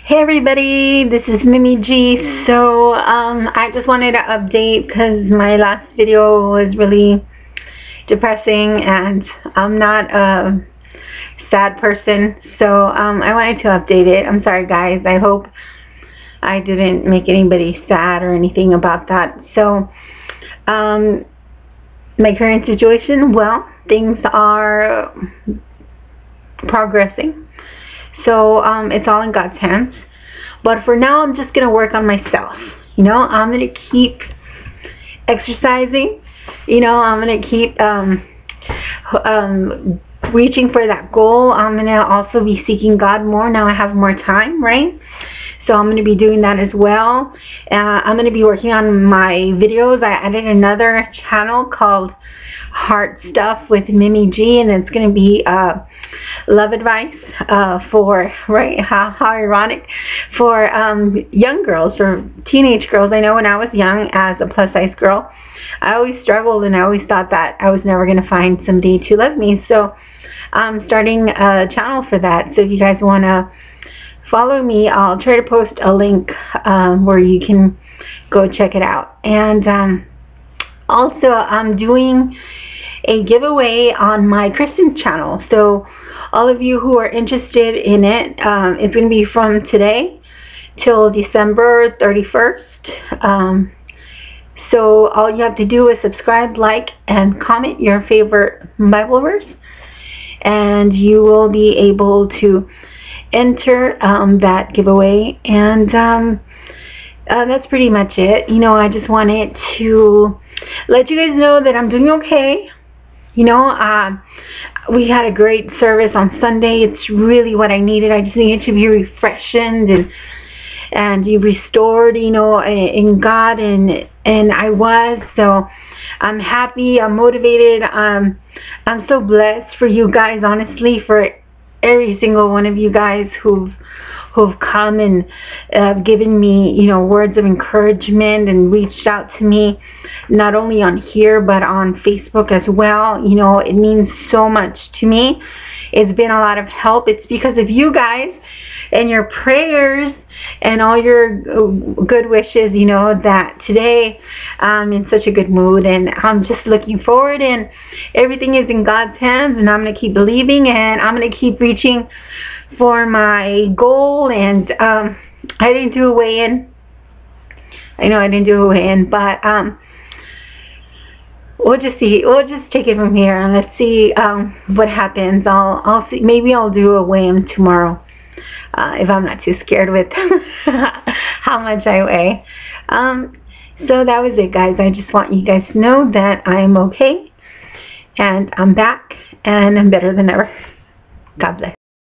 Hey everybody, this is Mimi G. So I just wanted to update because my last video was really depressing and I'm not a sad person, so I wanted to update it. I'm sorry guys, I hope I didn't make anybody sad or anything about that. So my current situation, well, things are progressing. So it's all in God's hands. But for now, I'm just going to work on myself. You know, I'm going to keep exercising. You know, I'm going to keep reaching for that goal. I'm going to also be seeking God more. Now I have more time, right? So I'm going to be doing that as well. I'm going to be working on my videos. I added another channel called Heart Stuff with Mimi G, and it's going to be love advice for, right, how ironic, for young girls or teenage girls. I know when I was young as a plus size girl, I always struggled and I always thought that I was never going to find somebody to love me. So I'm starting a channel for that. So if you guys want to follow me, I'll try to post a link where you can go check it out. And also I'm doing a giveaway on my Christian channel. So all of you who are interested in it, it's going to be from today till December 31st. So all you have to do is subscribe, like, and comment your favorite Bible verse, and you will be able to enter that giveaway. And that's pretty much it. You know, I just wanted to let you guys know that I'm doing okay. You know, we had a great service on Sunday. It's really what I needed. I just needed to be refreshed and you restored, you know, in God, and I was. So I'm happy, I'm motivated, I'm so blessed for you guys, honestly, for every single one of you guys who've come and given me, you know, words of encouragement and reached out to me, not only on here but on Facebook as well. You know, it means so much to me. It's been a lot of help. It's because of you guys and your prayers and all your good wishes, you know, that today I'm in such a good mood, and I'm just looking forward, and everything is in God's hands, and I'm going to keep believing, and I'm going to keep reaching for my goal. And I didn't do a weigh-in. I know I didn't do a weigh-in, but we'll just see. We'll just take it from here, and let's see what happens. I'll see. Maybe I'll do a weigh-in tomorrow if I'm not too scared with how much I weigh. So that was it, guys. I just want you guys to know that I'm okay, and I'm back, and I'm better than ever. God bless.